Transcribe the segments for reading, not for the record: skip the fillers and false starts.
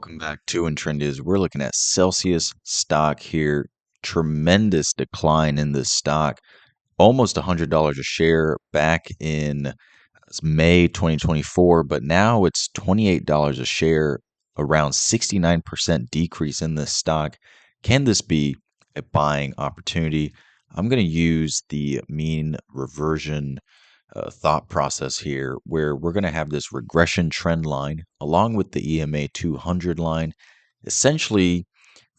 Welcome back to Intrendies. We're looking at Celsius stock here. Tremendous decline in this stock, almost $100 a share back in May 2024, but now it's $28 a share, around 69% decrease in this stock. Can this be a buying opportunity? I'm going to use the mean reversion thought process here, where we're going to have this regression trend line along with the EMA 200 line. Essentially,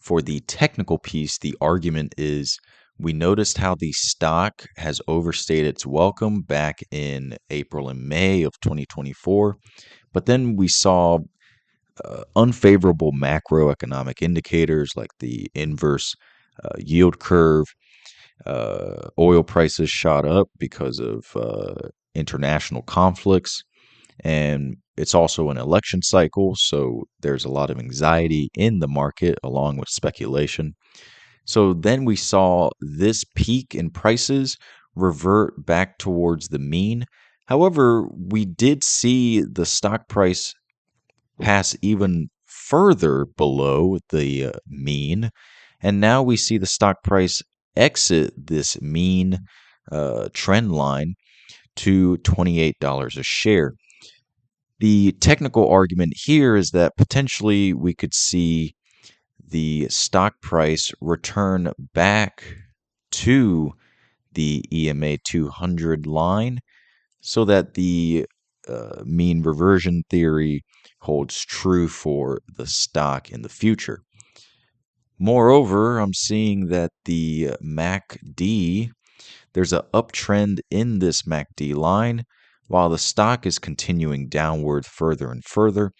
for the technical piece, the argument is we noticed how the stock has overstayed its welcome back in April and May of 2024, but then we saw unfavorable macroeconomic indicators like the inverse yield curve. Oil prices shot up because of international conflicts, and it's also an election cycle, so there's a lot of anxiety in the market along with speculation. So then we saw this peak in prices revert back towards the mean. However, we did see the stock price pass even further below the mean, and now we see the stock price exit this mean trend line to $28 a share. The technical argument here is that potentially we could see the stock price return back to the EMA 200 line so that the mean reversion theory holds true for the stock in the future. Moreover, I'm seeing that the MACD, there's an uptrend in this MACD line while the stock is continuing downward further and further.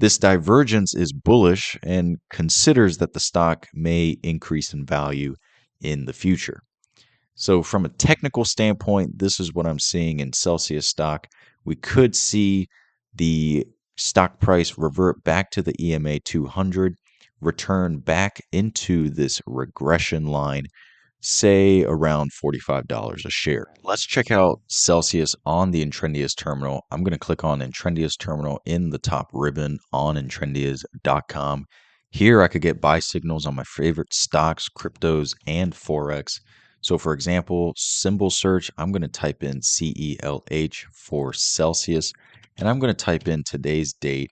This divergence is bullish and considers that the stock may increase in value in the future. So from a technical standpoint, this is what I'm seeing in Celsius stock. We could see the stock price revert back to the EMA 200, return back into this regression line, say around $45 a share. Let's check out Celsius on the Intrendius terminal. I'm going to click on Intrendius terminal in the top ribbon on intrendius.com. Here I could get buy signals on my favorite stocks, cryptos, and Forex. So for example, symbol search, I'm going to type in CELH for Celsius, and I'm going to type in today's date,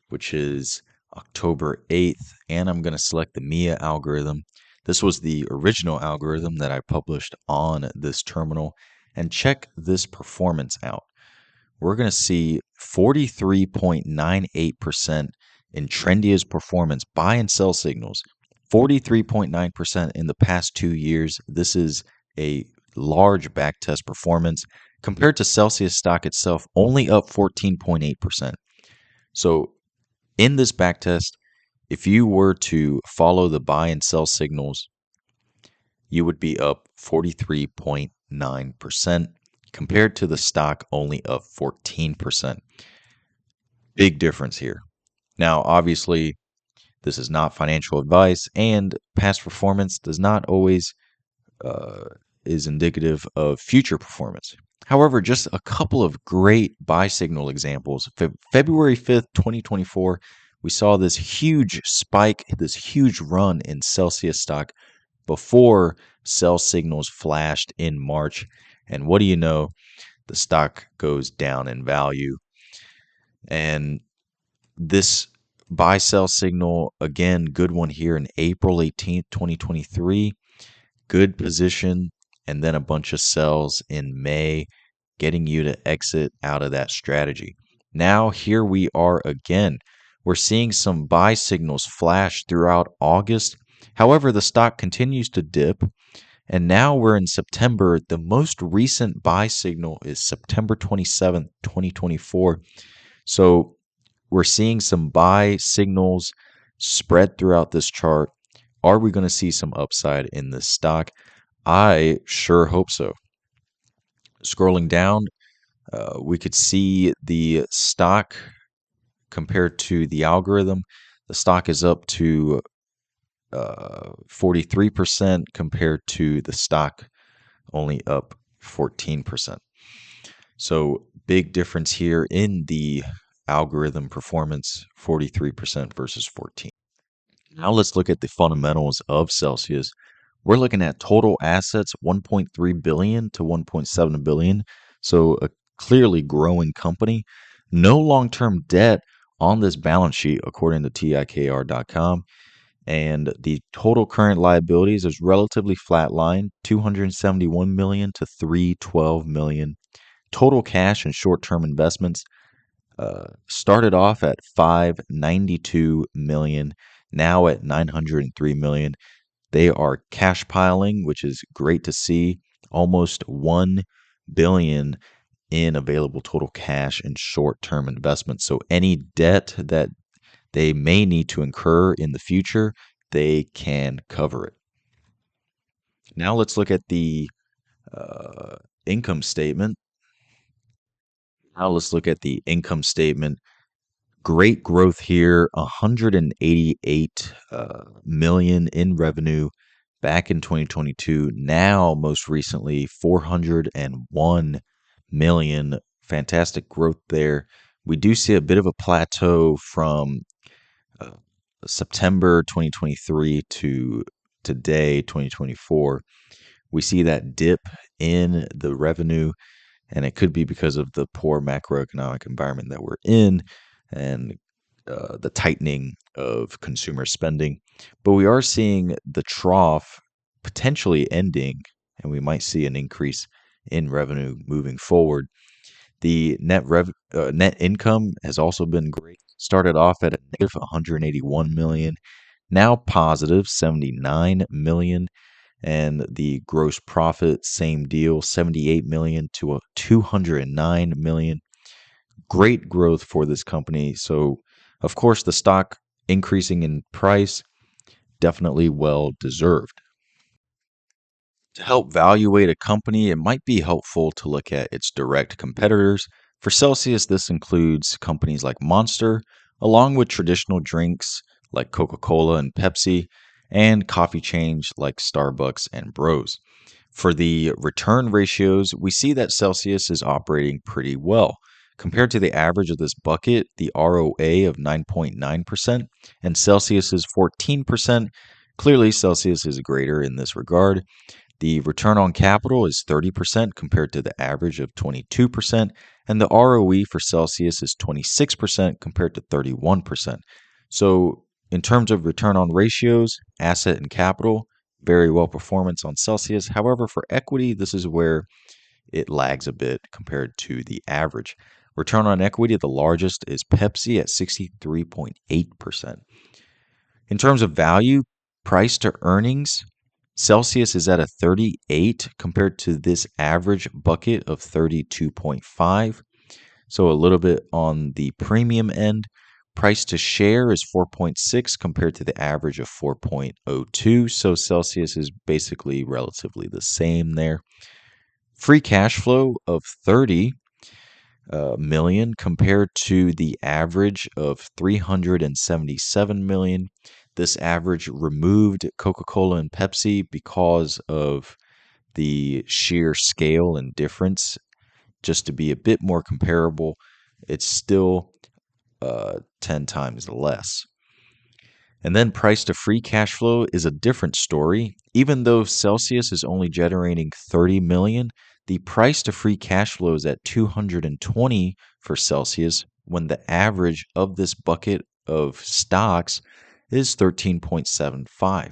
which is October 8th, and I'm going to select the MIA algorithm. This was the original algorithm that I published on this terminal, and check this performance out. We're going to see 43.98% in Intrendia's performance buy and sell signals. 43.9% in the past 2 years. This is a large backtest performance compared to Celsius stock itself, only up 14.8%. So in this backtest, if you were to follow the buy and sell signals, you would be up 43.9% compared to the stock only up 14%. Big difference here. Now, obviously, this is not financial advice, and past performance does not always is indicative of future performance. However, just a couple of great buy signal examples. February 5th, 2024, we saw this huge spike, this huge run in Celsius stock before sell signals flashed in March. And what do you know? The stock goes down in value. And this buy sell signal, again, good one here in April 18th, 2023. Good position, and then a bunch of sells in May, getting you to exit out of that strategy. Now, here we are again. We're seeing some buy signals flash throughout August. However, the stock continues to dip, and now we're in September. The most recent buy signal is September 27th, 2024. So we're seeing some buy signals spread throughout this chart. Are we going to see some upside in this stock? I sure hope so. Scrolling down, we could see the stock compared to the algorithm. The stock is up to 43% compared to the stock only up 14%. So big difference here in the algorithm performance, 43% versus 14. Now let's look at the fundamentals of Celsius. We're looking at total assets 1.3 billion to 1.7 billion. So a clearly growing company. No long-term debt on this balance sheet according to tikr.com. And the total current liabilities is relatively flatline, 271 million to 312 million. Total cash and short-term investments started off at 592 million, now at 903 million. They are cash piling, which is great to see. Almost 1 billion in available total cash and short-term investments. So any debt that they may need to incur in the future, they can cover it. Now let's look at the uh, income statement. Now let's look at the income statement. Great growth here, 188 million in revenue back in 2022. Now, most recently, 401 million. Fantastic growth there. We do see a bit of a plateau from uh, September 2023 to today, 2024. We see that dip in the revenue, and it could be because of the poor macroeconomic environment that we're in and the tightening of consumer spending. But we are seeing the trough potentially ending, and we might see an increase in revenue moving forward. The net income has also been great. Started off at a negative 181 million, now positive 79 million, and the gross profit, same deal, 78 million to a 209 million. Great growth for this company. So, of course, the stock increasing in price, definitely well deserved. To help valuate a company, it might be helpful to look at its direct competitors. For Celsius, this includes companies like Monster, along with traditional drinks like Coca-Cola and Pepsi, and coffee chains like Starbucks and Bros. For the return ratios, we see that Celsius is operating pretty well. Compared to the average of this bucket, the ROA of 9.9% and Celsius is 14%. Clearly, Celsius is greater in this regard. The return on capital is 30% compared to the average of 22%, and the ROE for Celsius is 26% compared to 31%. So, in terms of return on ratios, asset and capital, very well performance on Celsius. However, for equity, this is where it lags a bit compared to the average. Return on equity, the largest is Pepsi at 63.8%. In terms of value, price to earnings, Celsius is at a 38 compared to this average bucket of 32.5. So a little bit on the premium end. Price to share is 4.6 compared to the average of 4.02. So Celsius is basically relatively the same there. Free cash flow of 30 million compared to the average of 377 million. This average removed Coca-Cola and Pepsi because of the sheer scale and difference. Just to be a bit more comparable, it's still 10 times less. And then price to free cash flow is a different story. Even though Celsius is only generating 30 million, the price to free cash flow is at 220 for Celsius when the average of this bucket of stocks is 13.75.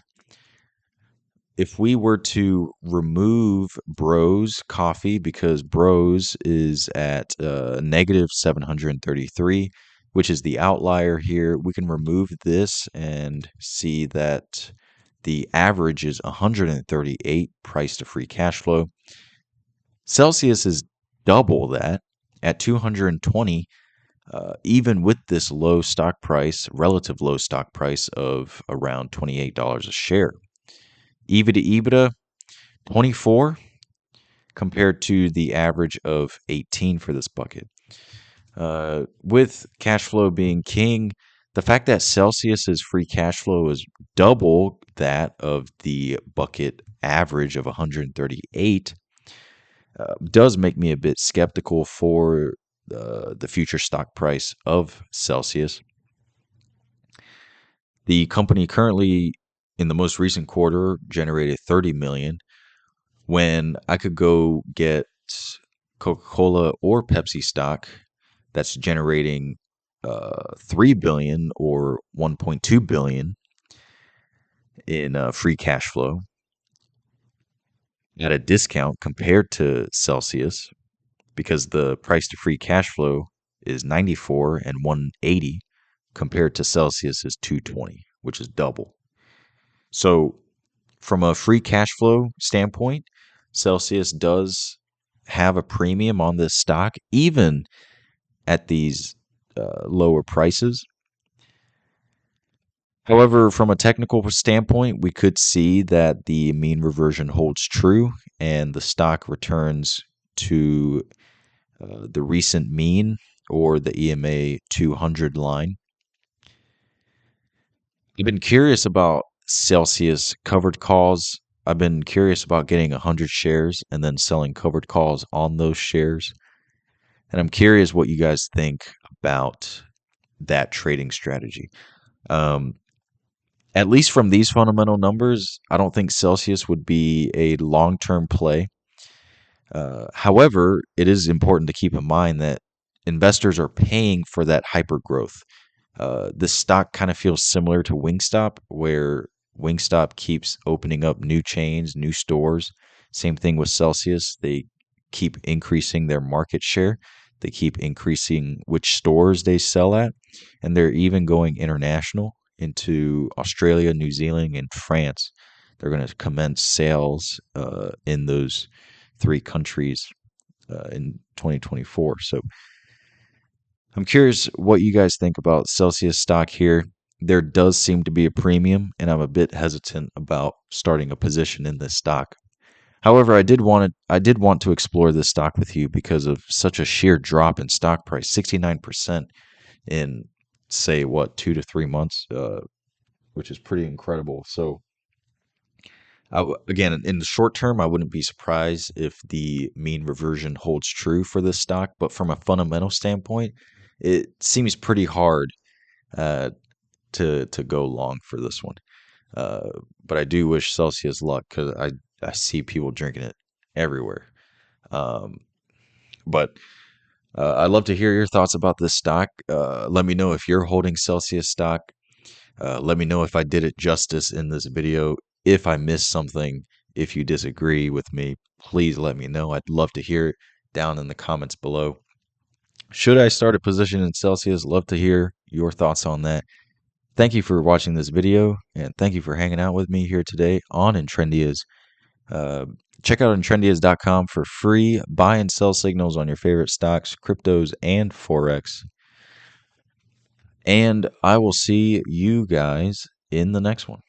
If we were to remove Bros Coffee because Bros is at negative 733, which is the outlier here, we can remove this and see that the average is 138 price to free cash flow. Celsius is double that at 220, even with this low stock price, relative low stock price of around $28 a share. EV to EBITDA, 24 compared to the average of 18 for this bucket. With cash flow being king, the fact that Celsius's free cash flow is double that of the bucket average of 138 does make me a bit skeptical for the future stock price of Celsius. The company currently, in the most recent quarter, generated 30 million, when I could go get Coca-Cola or Pepsi stock that's generating 3 billion or 1.2 billion in free cash flow at a discount compared to Celsius, because the price to free cash flow is 94 and 180 compared to Celsius is 220, which is double. So from a free cash flow standpoint, Celsius does have a premium on this stock, even at these lower prices. However, from a technical standpoint, we could see that the mean reversion holds true and the stock returns to the recent mean, or the EMA 200 line. I've been curious about Celsius covered calls. I've been curious about getting 100 shares and then selling covered calls on those shares. And I'm curious what you guys think about that trading strategy. Um, at least from these fundamental numbers, I don't think Celsius would be a long-term play. However, it is important to keep in mind that investors are paying for that hyper growth. This stock kind of feels similar to Wingstop, where Wingstop keeps opening up new chains, new stores. Same thing with Celsius. They keep increasing their market share. They keep increasing which stores they sell at. And they're even going international into Australia, New Zealand, and France. They're going to commence sales in those three countries in 2024. So I'm curious what you guys think about Celsius stock here. There does seem to be a premium, and I'm a bit hesitant about starting a position in this stock. However, I did want to explore this stock with you because of such a sheer drop in stock price, 69% in, say, what, 2 to 3 months, which is pretty incredible. So again, in the short term, I wouldn't be surprised if the mean reversion holds true for this stock. But from a fundamental standpoint, it seems pretty hard uh, to go long for this one. But I do wish Celsius luck, because I see people drinking it everywhere. Um, but I'd love to hear your thoughts about this stock. Let me know if you're holding Celsius stock. Let me know if I did it justice in this video. If I missed something, if you disagree with me, please let me know. I'd love to hear it down in the comments below. Should I start a position in Celsius? Love to hear your thoughts on that. Thank you for watching this video, and thank you for hanging out with me here today on Intrendias. Check out Intrendias.com for free buy and sell signals on your favorite stocks, cryptos, and Forex. And I will see you guys in the next one.